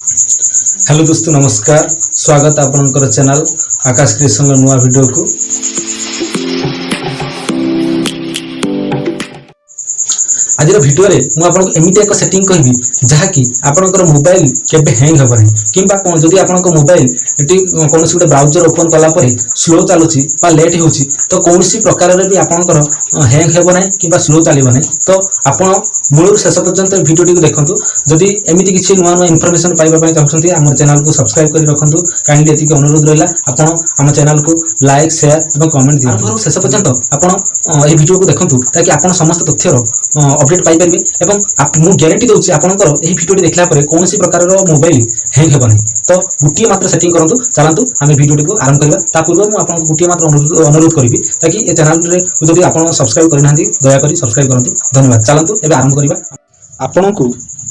Hello दोस्तों नमस्कार। स्वागत आपनकर चैनल आकाश क्रिएशन नुआ वीडियो को। आज भिडियो रे मु आपन एमिति एक सेटिंग कहबी जहा कि आपनकर मोबाइल केबे हैंग हेबो नै किबा कोन जदी आपनकर मोबाइल एटी कोनोसी गुटे ब्राउजर ओपन कला परे स्लो चालुची बा लेट होउची तो कोनोसी प्रकार रे भी आपनकर हैंग हेबो नै किबा स्लो चलिबो नै। तो आपन मूल शेष पर्यंत वीडियो टी देखंतु। जदी एमिति किछि नुआ नुआ इन्फॉर्मेशन पाइबा पय चाहछन्ती हमर चैनल को सब्सक्राइब करि रखंतु। काइंडली एति के अनुरोध रहला आपन हम चैनल को लाइक शेयर एवं कमेंट दियंतु। शेष पर्यंत आपन ए वीडियो को देखंतु ताकि आपन समस्त तथ्य अपडेट पाई परिबे एवं मु गारंटी दउछि आपनकर एही वीडियो देखला परे कोनोसी प्रकार रो मोबाइल हैंग हेबो नै। तो गुटिए मात्र सेटिंग करंतु। चलंतु आमे वीडियो को आरंभ करबा। ता पूर्व मु आपन गुटिए मात्र अनुरोध करबी ताकि ए चैनल रे जदि आपन सब्सक्राइब करि नाहंती दया करी सब्सक्राइब करंतु। धन्यवाद। चलंतु एबे आरंभ करबा।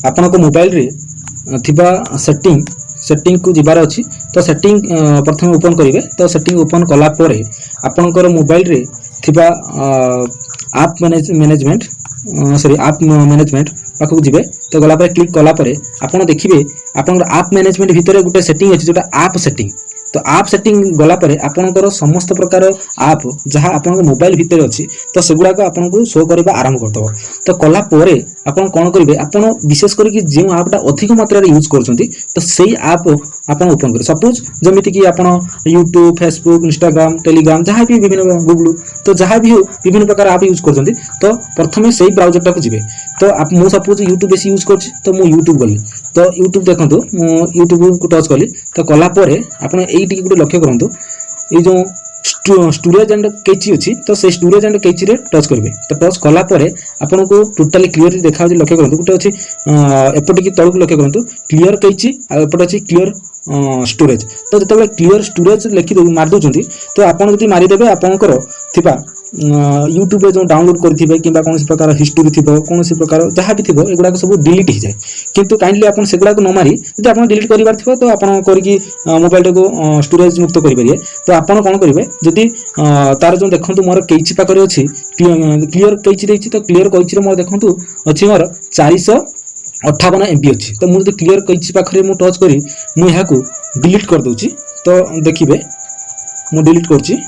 आपनको मोबाइल रे थिबा सेटिंग को जिबार अछि। तो सेटिंग प्रथम ओपन करिवे। तो सेटिंग ओपन कला परे आपनकर मोबाइल रे थिबा ऐप मैनेजमेंट पाखक जिबे। तो गला पर क्लिक कला परे आपन देखिबे आपनकर ऐप मैनेजमेंट भितरे गुटे सेटिंग अछि जोटा ऐप सेटिंग। तो ऐप सेटिंग गला परे आपनकर समस्त प्रकार ऐप जहां आपन मोबाइल भितरे अछि तो सेगुडा को आपन को शो करबा आरंभ करतबो। तो कला परे आपन कोन करिवे आपन विशेष करी कि जे ऐपटा अधिक मात्रा रे यूज करछंती तो सेही ऐप आपन ओपन करी। सपोज जेमिति कि आपन YouTube Facebook Instagram Telegram जहां भी विभिन्न गूगल तो जहां भी विभिन्न प्रकार ऐप यूज करछंती तो प्रथमे सेही ब्राउजर टाको जिवे। तो आप मु सपोज YouTube बेसी यूज करछि तो मु YouTube गली। तो YouTube देखंतु मु YouTube को टच कली। तो कला परे आपन एइटी गुटे लक्ष्य करंतु ए जो स्टोरेज एंड कैची अछि तो से स्टोरेज एंड कैची रे टच करबे। तो टच कला परे आपन को टोटली क्लियर देखा जे लक्ष्य करंतु गुटे अछि एपटे की तळक लक्ष्य करंतु क्लियर कैची आ एपटे अछि क्लियर स्टोरेज। तो जतबे क्लियर स्टोरेज लिखि दो मार दोचंती तो आपन जति मारि देबे आपनकर थिबा YouTube जो डाउनलोड करथिबे किबा कोनोसी प्रकार हिस्ट्री थिबो कोनोसी प्रकार जहां भी थिबो एगुडा सब डिलीट हो जाए। किंतु काइंडली आपन सेगुडा को न मारी जदि आपन डिलीट करिवार थिबो तो आपन करकी मोबाइल को स्टोरेज मुक्त करि परिए। तो आपन कोन करिवे जदि तार जो देखंतु मोर कैची पाकरे अछि क्लियर कैची देछि तो क्लियर कैची रे मोर देखंतु अछि मोर 458 MB अछि। तो मु जदि क्लियर कैची पाखरे मु टच करी मु यहा को डिलीट कर दोछि। तो देखिबे मु डिलीट करछि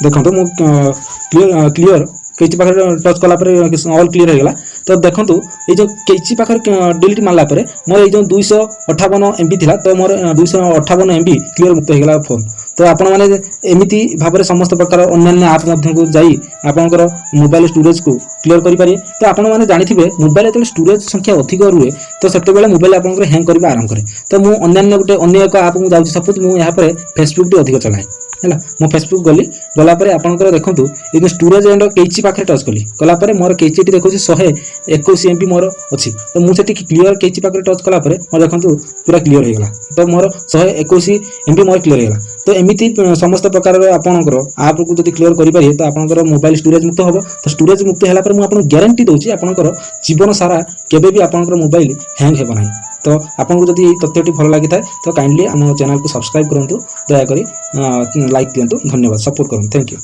देखंतु मु क्लियर कैची पाखरे टच कला पर ऑल क्लियर हो गला। तो देखंतु ए जो कैची पाखरे डिलीट मारला परे मोर ए जो 258 MB थिला तो मोर 258 MB क्लियर मुक्त हो गला फोन। तो आपण माने एमिति भाबरे समस्त प्रकार अन्य ऐप मध्यम को जाई आपनकर मोबाइल स्टोरेज को क्लियर करि पारे। तो आपण माने जानिथिबे मोबाइल एते स्टोरेज संख्या अधिक रुए तो सेते बेले मोबाइल आपनकर हैंग करबा आरंभ करे। तो मु अन्य एक ऐप मु जाउछि सपोज मु यहा पर फेसबुक टी अधिक चलाए हैला मु फेसबुक गली गला परे आपनकर देखंतु ए स्टोरेज एंड कैची पाखरे टच कली कला परे मोर कैची टी देखोछि 121 MB मोर अछि। तो मु सेठी क्लियर कैची पाखरे टच कला परे मोर देखंतु पूरा क्लियर हो गला। तो मोर 121 MB मोर क्लियर हो गला। तो एमिति समस्त प्रकार आपनकर ऐप को जदि क्लियर करि पारे तो आपनकर मोबाइल स्टोरेज मुक्त होबो। तो स्टोरेज मुक्त होला पर मु आपन गारंटी दोछि आपनकर जीवन सारा केबे भी आपनकर मोबाइल हैंग हेबो नै। तो आपको जदि तथ्यटी भल लगी थाए तो काइंडली आम चैनल को सब्सक्राइब करंतु। दया करी लाइक दियंतु। धन्यवाद। सपोर्ट करंतु। Thank you.